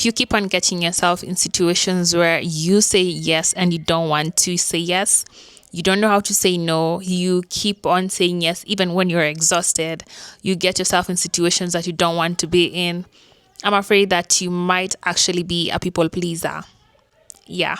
If you keep on getting yourself in situations where you say yes and you don't want to say yes, you don't know how to say no, you keep on saying yes even when you're exhausted, you get yourself in situations that you don't want to be in, I'm afraid that you might actually be a people pleaser. Yeah.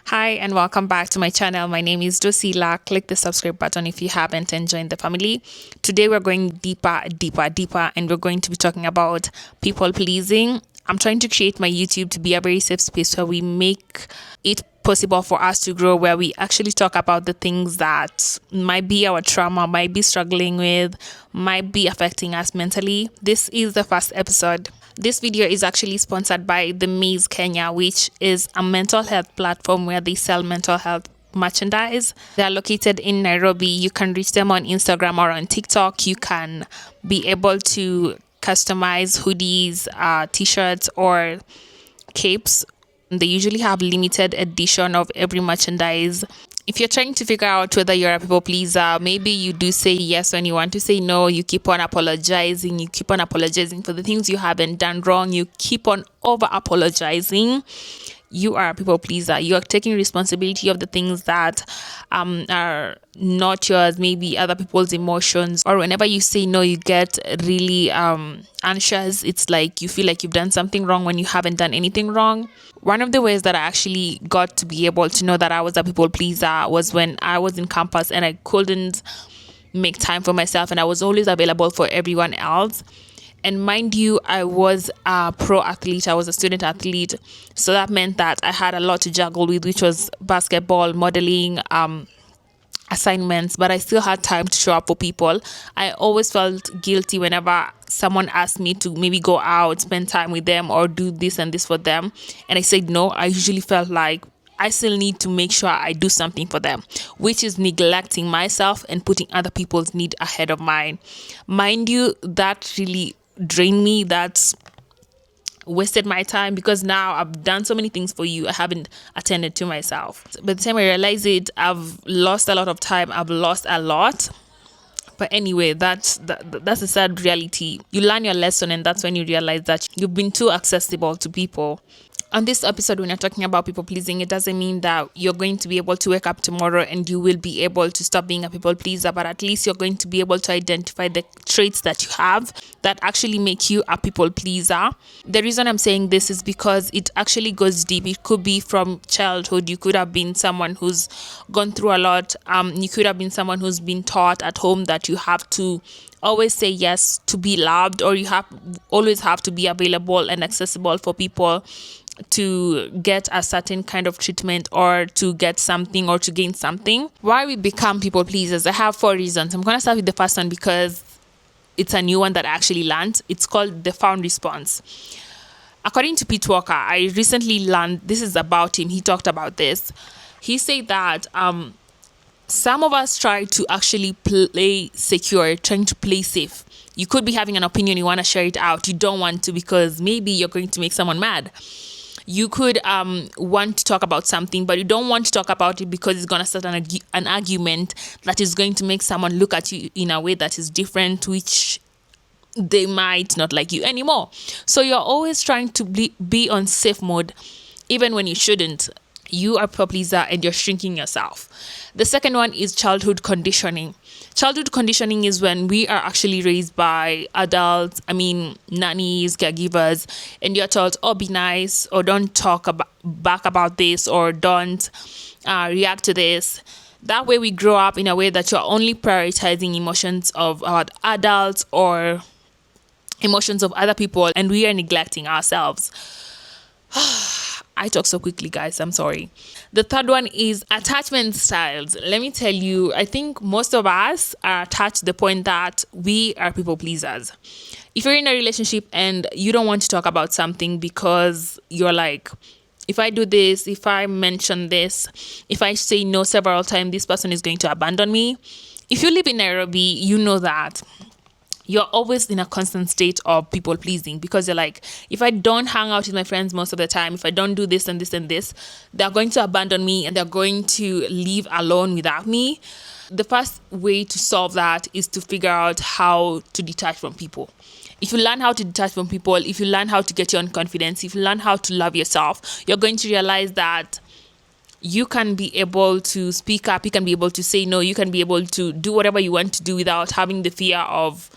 Hi and welcome back to my channel. My name is Dosila. Click the subscribe button if you haven't and join the family. Today we're going deeper, and we're going to be talking about people pleasing. I'm trying to create my YouTube to be a very safe space where we make it possible for us to grow, where we actually talk about the things that might be our trauma, might be struggling with, might be affecting us mentally. This is the first episode. This video is actually sponsored by The Maze Kenya, which is a mental health platform where they sell mental health merchandise. They are located in Nairobi. You can reach them on Instagram or on TikTok. You can be able to customize hoodies, t-shirts, or capes. They usually have limited edition of every merchandise. If you're trying to figure out whether you're a people pleaser, maybe you do say yes when you want to say no, you keep on apologizing for the things you haven't done wrong, you keep on over apologizing, you are a people pleaser. You are taking responsibility of the things that are not yours, maybe other people's emotions. Or whenever you say no, you get really anxious. It's like you feel like you've done something wrong when you haven't done anything wrong. One of the ways that I actually got to be able to know that I was a people pleaser was when I was in campus and I couldn't make time for myself, and I was always available for everyone else. And mind you, I was a pro athlete. I was a student athlete. So that meant that I had a lot to juggle with, which was basketball, modeling, assignments, but I still had time to show up for people. I always felt guilty whenever someone asked me to maybe go out, spend time with them, or do this and this for them. And I said no. I usually felt like I still need to make sure I do something for them, which is neglecting myself and putting other people's need ahead of mine. Mind you, that really drained me. That's wasted my time, because now I've done so many things for you, I haven't attended to myself. By the time I realize it, I've lost a lot of time. I've lost a lot. But anyway, that's a sad reality. You learn your lesson, and that's when you realize that you've been too accessible to people. On this episode, when you're talking about people pleasing, it doesn't mean that you're going to be able to wake up tomorrow and you will be able to stop being a people pleaser, but at least you're going to be able to identify the traits that you have that actually make you a people pleaser. The reason I'm saying this is because it actually goes deep. It could be from childhood. You could have been someone who's gone through a lot. You could have been someone who's been taught at home that you have to always say yes to be loved, or you always have to be available and accessible for people to get a certain kind of treatment, or to get something, or to gain something. Why we become people pleasers? I have 4 reasons. I'm going to start with the first one because it's a new one that I actually learned. It's called the found response. According to Pete Walker, I recently learned, this is about him, he talked about this. He said that some of us try to actually play secure, trying to play safe. You could be having an opinion, you want to share it out, you don't want to because maybe you're going to make someone mad. You could want to talk about something, but you don't want to talk about it because it's going to start an argument that is going to make someone look at you in a way that is different, which they might not like you anymore. So you're always trying to be on safe mode, even when you shouldn't. You are a people pleaser and you're shrinking yourself. The second one is childhood conditioning. Childhood conditioning is when we are actually raised by adults, nannies, caregivers, and you're told, oh, be nice, or don't talk back about this, or don't react to this. That way we grow up in a way that you're only prioritizing emotions of our adults or emotions of other people, and we are neglecting ourselves. I talk so quickly, guys. I'm sorry. The third one is attachment styles. Let me tell you, I think most of us are attached to the point that we are people pleasers. If you're in a relationship and you don't want to talk about something because you're like, if I do this, if I mention this, if I say no several times, this person is going to abandon me. If you live in Nairobi, you know that you're always in a constant state of people pleasing, because you're like, if I don't hang out with my friends most of the time, if I don't do this and this and this, they're going to abandon me and they're going to leave alone without me. The first way to solve that is to figure out how to detach from people. If you learn how to detach from people, if you learn how to get your own confidence, if you learn how to love yourself, you're going to realize that you can be able to speak up, you can be able to say no, you can be able to do whatever you want to do without having the fear of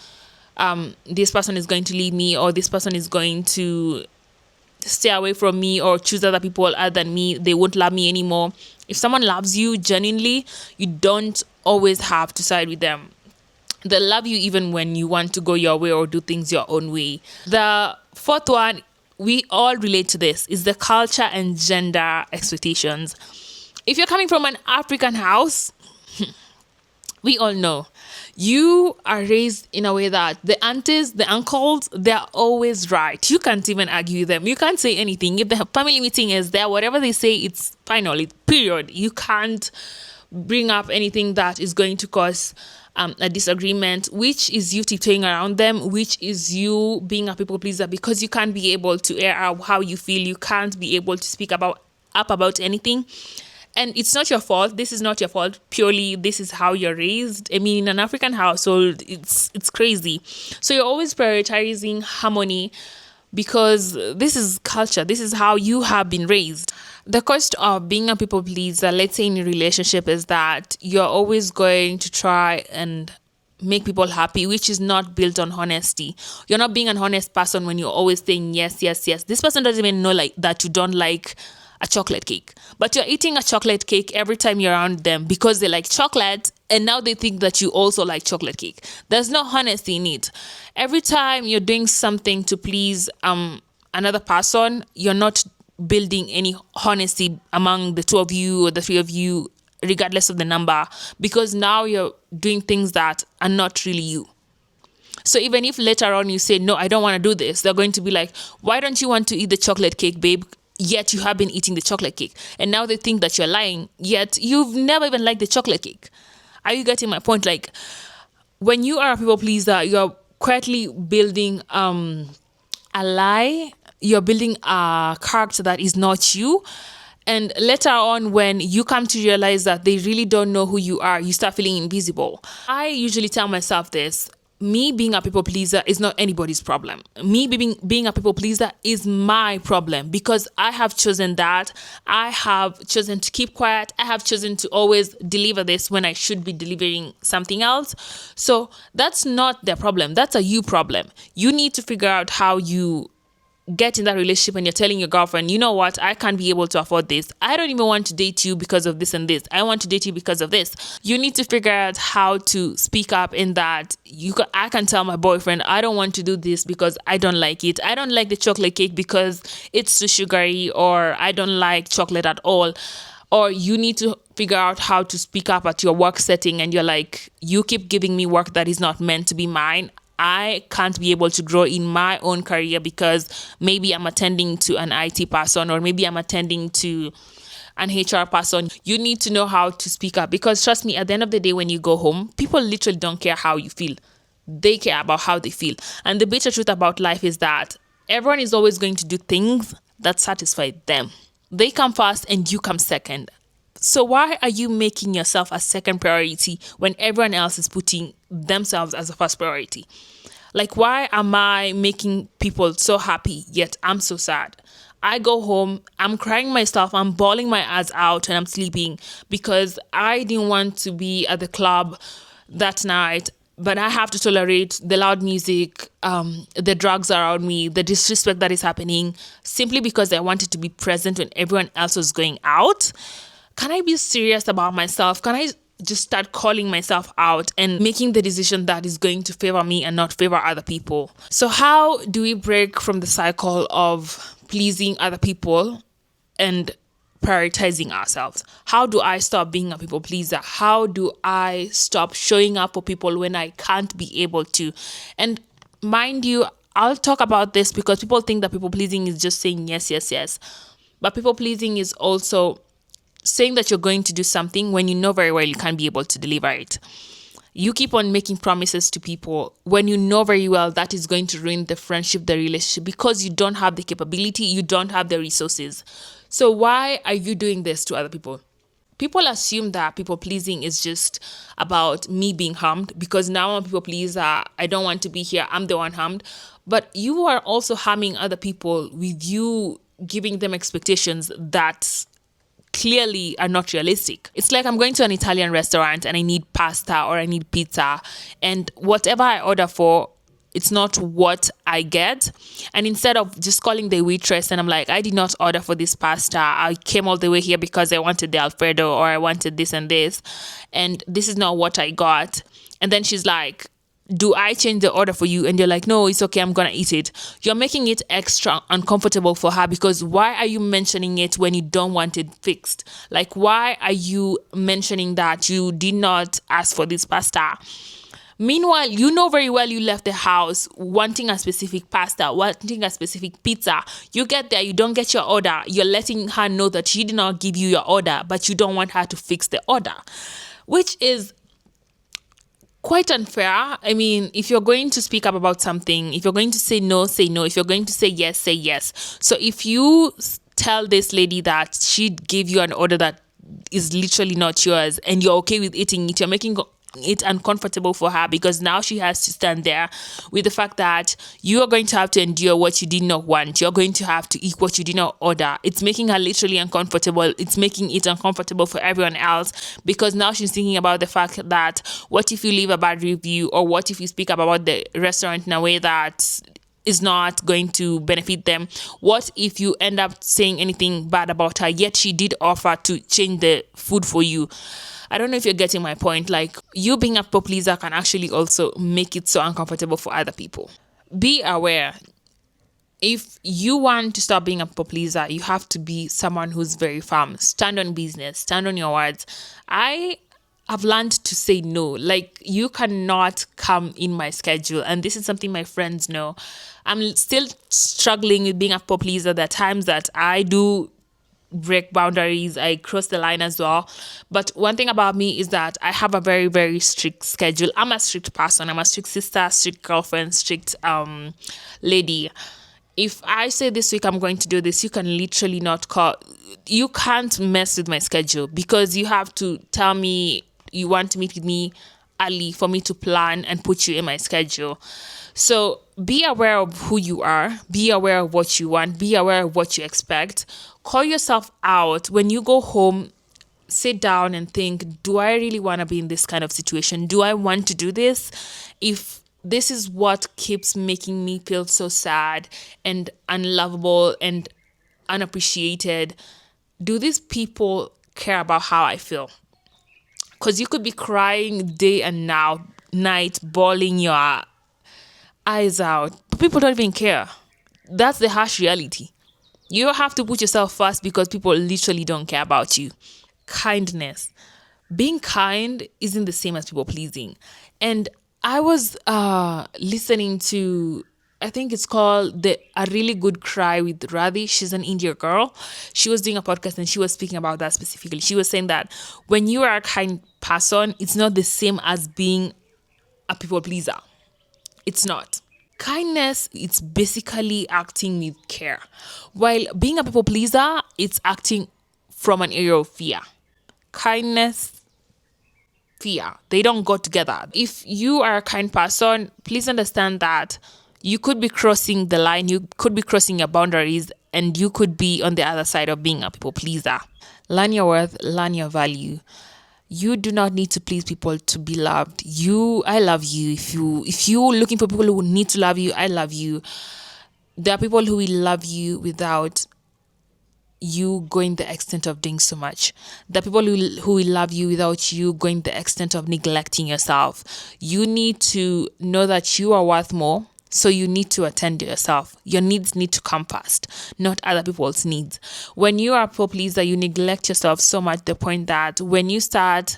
this person is going to leave me, or this person is going to stay away from me or choose other people other than me. They won't love me anymore. If someone loves you genuinely, you don't always have to side with them. They love you even when you want to go your way or do things your own way. The fourth one, we all relate to this, is the culture and gender expectations. If you're coming from an African house, we all know you are raised in a way that the aunties, the uncles, they're always right. You can't even argue with them. You can't say anything. If the family meeting is there, whatever they say, it's final, it's period. You can't bring up anything that is going to cause a disagreement, which is you tiptoeing around them, which is you being a people pleaser because you can't be able to air out how you feel. You can't be able to speak about anything. And it's not your fault. This is not your fault. Purely, this is how you're raised. I mean, in an African household, it's crazy. So you're always prioritizing harmony because this is culture. This is how you have been raised. The cost of being a people pleaser, let's say in a relationship, is that you're always going to try and make people happy, which is not built on honesty. You're not being an honest person when you're always saying yes, yes, yes. This person doesn't even know like that you don't like a chocolate cake, but you're eating a chocolate cake every time you're around them because they like chocolate, and now they think that you also like chocolate cake. There's no honesty in it. Every time you're doing something to please another person, you're not building any honesty among the two of you or the three of you, regardless of the number, because now you're doing things that are not really you. So even if later on you say, no, I don't want to do this, they're going to be like, why don't you want to eat the chocolate cake, babe? Yet you have been eating the chocolate cake. And now they think that you're lying, yet you've never even liked the chocolate cake. Are you getting my point? Like, when you are a people pleaser, you're quietly building a lie. You're building a character that is not you. And later on, when you come to realize that they really don't know who you are, you start feeling invisible. I usually tell myself this: me being a people pleaser is not anybody's problem. Me being a people pleaser is my problem because I have chosen that. I have chosen to keep quiet. I have chosen to always deliver this when I should be delivering something else. So that's not their problem. That's a you problem. You need to figure out how you get in that relationship and you're telling your girlfriend, you know what, I can't be able to afford this. I don't even want to date you because of this and this. I want to date you because of this. You need to figure out how to speak up in that I can tell my boyfriend, I don't want to do this because I don't like it. I don't like the chocolate cake because it's too sugary, or I don't like chocolate at all. Or you need to figure out how to speak up at your work setting and you're like, you keep giving me work that is not meant to be mine. I can't be able to grow in my own career because maybe I'm attending to an IT person, or maybe I'm attending to an HR person. You need to know how to speak up because trust me, at the end of the day, when you go home, people literally don't care how you feel. They care about how they feel. And the bitter truth about life is that everyone is always going to do things that satisfy them. They come first and you come second. So why are you making yourself a second priority when everyone else is putting themselves as a first priority? Like, why am I making people so happy, yet I'm so sad? I go home, I'm crying myself, I'm bawling my eyes out, and I'm sleeping because I didn't want to be at the club that night, but I have to tolerate the loud music, the drugs around me, the disrespect that is happening, simply because I wanted to be present when everyone else was going out. Can I be serious about myself? Can I just start calling myself out and making the decision that is going to favor me and not favor other people? So how do we break from the cycle of pleasing other people and prioritizing ourselves? How do I stop being a people pleaser? How do I stop showing up for people when I can't be able to? And mind you, I'll talk about this because people think that people pleasing is just saying yes, yes, yes. But people pleasing is also saying that you're going to do something when you know very well you can't be able to deliver it. You keep on making promises to people when you know very well that is going to ruin the friendship, the relationship, because you don't have the capability, you don't have the resources. So why are you doing this to other people? People assume that people pleasing is just about me being harmed, because now I'm a people pleaser. I don't want to be here. I'm the one harmed. But you are also harming other people with you giving them expectations that clearly are not realistic. It's like I'm going to an Italian restaurant and I need pasta or I need pizza, and whatever I order for, it's not what I get. And instead of just calling the waitress and I'm like, I did not order for this pasta. I came all the way here because I wanted the Alfredo, or I wanted this and this is not what I got. And then she's like, do I change the order for you? And you're like, no, it's okay, I'm gonna eat it. You're making it extra uncomfortable for her, because why are you mentioning it when you don't want it fixed? Like, why are you mentioning that you did not ask for this pasta? Meanwhile, you know very well you left the house wanting a specific pasta, wanting a specific pizza. You get there, you don't get your order. You're letting her know that she did not give you your order, but you don't want her to fix the order, which is quite unfair. I mean, if you're going to speak up about something, if you're going to say no, say no. If you're going to say yes, say yes. So if you tell this lady that she gave you an order that is literally not yours and you're okay with eating it, you're making it uncomfortable for her, because now she has to stand there with the fact that you are going to have to endure what you did not want. You're going to have to eat what you did not order. It's making her literally uncomfortable. It's making it uncomfortable for everyone else, because now she's thinking about the fact that what if you leave a bad review, or what if you speak up about the restaurant in a way that is not going to benefit them? What if you end up saying anything bad about her, yet she did offer to change the food for you? I don't know if you're getting my point. Like, you being a people pleaser can actually also make it so uncomfortable for other people. Be aware. If you want to stop being a people pleaser, you have to be someone who's very firm. Stand on business. Stand on your words. I have learned to say no. Like, you cannot come in my schedule. And this is something my friends know. I'm still struggling with being a people pleaser. There are times that I do break boundaries, I cross the line as well. But one thing about me is that I have a very, very strict schedule. I'm a strict person. I'm a strict sister, strict girlfriend, strict lady. If I say this week I'm going to do this, you can literally not call. You can't mess with my schedule, because you have to tell me you want to meet with me early for me to plan and put you in my schedule. So be aware of who you are, be aware of what you want, be aware of what you expect. Call yourself out. When you go home, sit down and think, do I really want to be in this kind of situation? Do I want to do this? If this is what keeps making me feel so sad and unlovable and unappreciated, do these people care about how I feel? Because you could be crying day and night, bawling your eyes out, but people don't even care. That's the harsh reality. You have to put yourself first, because people literally don't care about you. Kindness. Being kind isn't the same as people pleasing. And I was listening to, I think it's called A Really Good Cry with Radhi. She's an Indian girl. She was doing a podcast and she was speaking about that specifically. She was saying that when you are a kind person, it's not the same as being a people pleaser. It's not. Kindness, it's basically acting with care. While being a people pleaser, it's acting from an area of fear. Kindness, fear, they don't go together. If you are a kind person, please understand that you could be crossing the line, you could be crossing your boundaries, and you could be on the other side of being a people pleaser. Learn your worth, learn your value. You do not need to please people to be loved. I love you. If you're looking for people who need to love you, I love you. There are people who will love you without you going the extent of doing so much. There are people who will love you without you going the extent of neglecting yourself. You need to know that you are worth more. So you need to attend to yourself. Your needs need to come first, not other people's needs. When you are a people pleaser, you neglect yourself so much, the point that when you start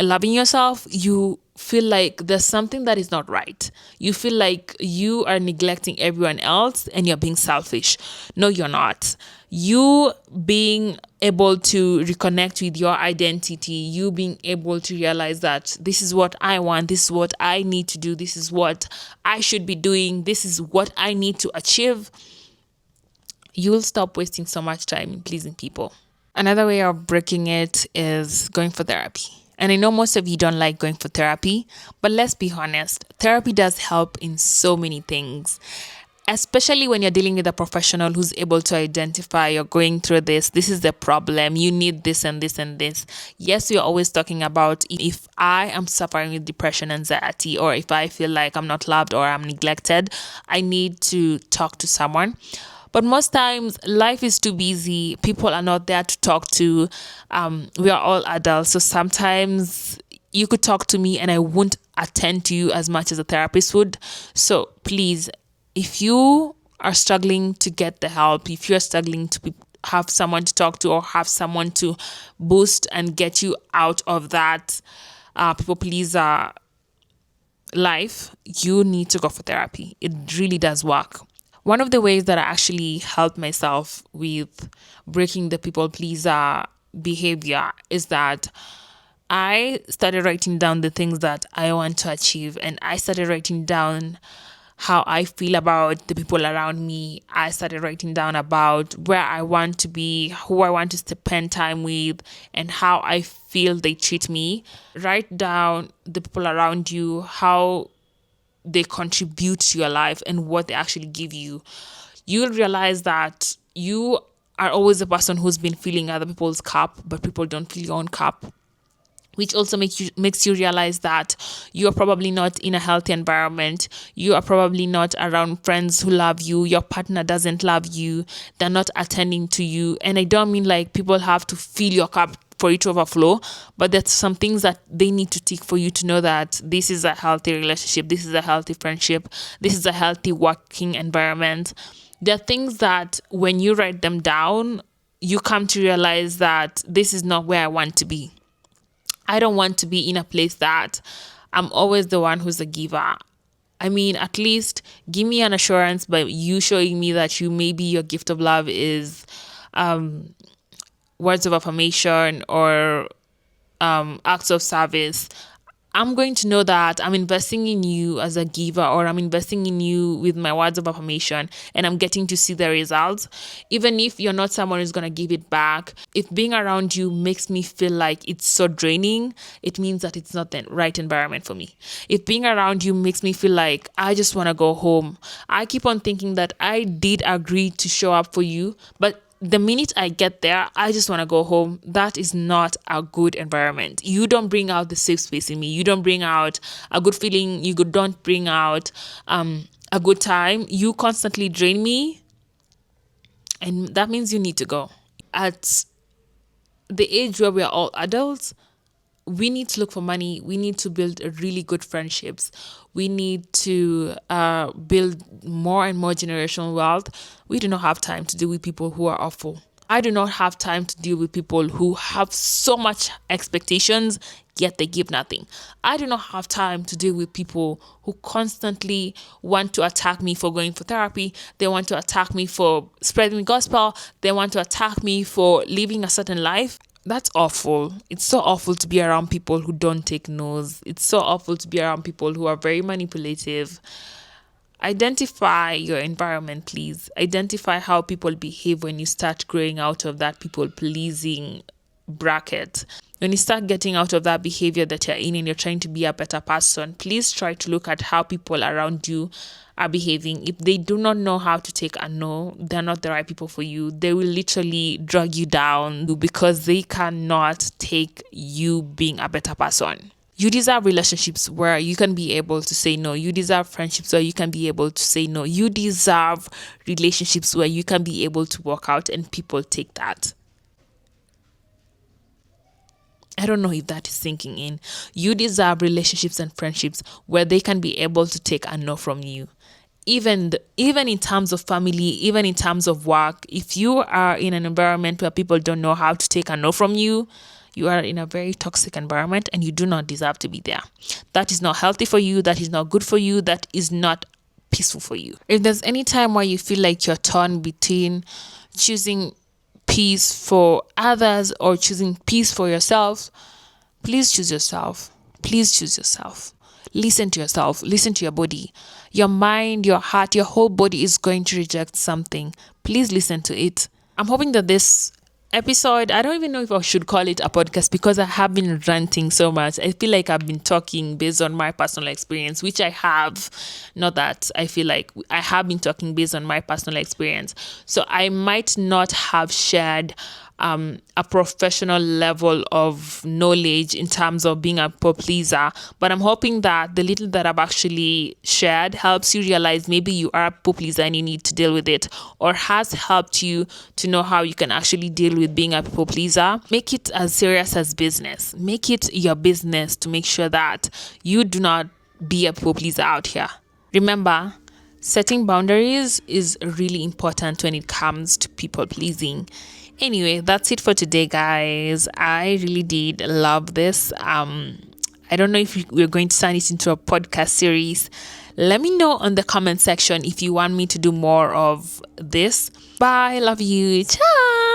loving yourself, you feel like there's something that is not right. You feel like you are neglecting everyone else and you're being selfish. No, you're not. You being able to reconnect with your identity, you being able to realize that this is what I want, this is what I need to do, this is what I should be doing, this is what I need to achieve, you'll stop wasting so much time in pleasing people. Another way of breaking it is going for therapy. And I know most of you don't like going for therapy, but let's be honest, therapy does help in so many things, especially when you're dealing with a professional who's able to identify you're going through this is the problem, you need this and this and this. Yes, we're always talking about if I am suffering with depression, anxiety, or if I feel like I'm not loved or I'm neglected, I need to talk to someone. But most times, life is too busy. People are not there to talk to. We are all adults. So sometimes you could talk to me and I won't attend to you as much as a therapist would. So please, if you are struggling to get the help, if you're struggling to have someone to talk to or have someone to boost and get you out of that people pleaser life, you need to go for therapy. It really does work. One of the ways that I actually helped myself with breaking the people pleaser behavior is that I started writing down the things that I want to achieve, and I started writing down how I feel about the people around me. I started writing down about where I want to be, who I want to spend time with, and how I feel they treat me. Write down the people around you, how they contribute to your life and what they actually give you. You'll realize that you are always the person who's been filling other people's cup, but people don't fill your own cup, which also makes you realize that you are probably not in a healthy environment. You are probably not around friends who love you. Your partner doesn't love you. They're not attending to you. And I don't mean like people have to fill your cup for it to overflow, but there's some things that they need to tick for you to know that this is a healthy relationship, this is a healthy friendship, this is a healthy working environment. There are things that when you write them down, you come to realize that this is not where I want to be. I don't want to be in a place that I'm always the one who's a giver. I mean, at least give me an assurance by you showing me that you maybe your gift of love is words of affirmation or acts of service. I'm going to know that I'm investing in you as a giver, or I'm investing in you with my words of affirmation, and I'm getting to see the results. Even if you're not someone who's going to give it back, if being around you makes me feel like it's so draining, it means that it's not the right environment for me. If being around you makes me feel like I just want to go home, I keep on thinking that I did agree to show up for you, but the minute I get there, I just want to go home. That is not a good environment. You don't bring out the safe space in me. You don't bring out a good feeling. You don't bring out a good time. You constantly drain me, and that means you need to go. At the age where we are all adults, we need to look for money. We need to build really good friendships. We need to build more and more generational wealth. We do not have time to deal with people who are awful. I do not have time to deal with people who have so much expectations, yet they give nothing. I do not have time to deal with people who constantly want to attack me for going for therapy. They want to attack me for spreading the gospel. They want to attack me for living a certain life. That's awful. It's so awful to be around people who don't take no's. It's so awful to be around people who are very manipulative. Identify your environment, please. Identify how people behave when you start growing out of that people pleasing bracket. When you start getting out of that behavior that you're in and you're trying to be a better person, please try to look at how people around you are behaving. If they do not know how to take a no, they're not the right people for you. They will literally drag you down because they cannot take you being a better person. You deserve relationships where you can be able to say no. You deserve friendships where you can be able to say no. You deserve relationships where you can be able to walk out and people take that. I don't know if that is sinking in. You deserve relationships and friendships where they can be able to take a no from you. Even in terms of family, even in terms of work, if you are in an environment where people don't know how to take a no from you, you are in a very toxic environment and you do not deserve to be there. That is not healthy for you. That is not good for you. That is not peaceful for you. If there's any time where you feel like you're torn between choosing peace for others or choosing peace for yourself, please choose yourself. Please choose yourself. Listen to yourself. Listen to your body. Your mind, your heart, your whole body is going to reject something. Please listen to it. I'm hoping that this episode. I don't even know if I should call it a podcast because I have been ranting so much. I feel like I've been talking based on my personal experience, which I have. Not that I feel like I have been talking based on my personal experience. So I might not have shared a professional level of knowledge in terms of being a people pleaser. But I'm hoping that the little that I've actually shared helps you realize maybe you are a people pleaser and you need to deal with it, or has helped you to know how you can actually deal with being a people pleaser. Make it as serious as business. Make it your business to make sure that you do not be a people pleaser out here. Remember, setting boundaries is really important when it comes to people pleasing. Anyway, that's it for today, guys. I really did love this. I don't know if we're going to turn it into a podcast series. Let me know on the comment section if you want me to do more of this. Bye. Love you. Ciao.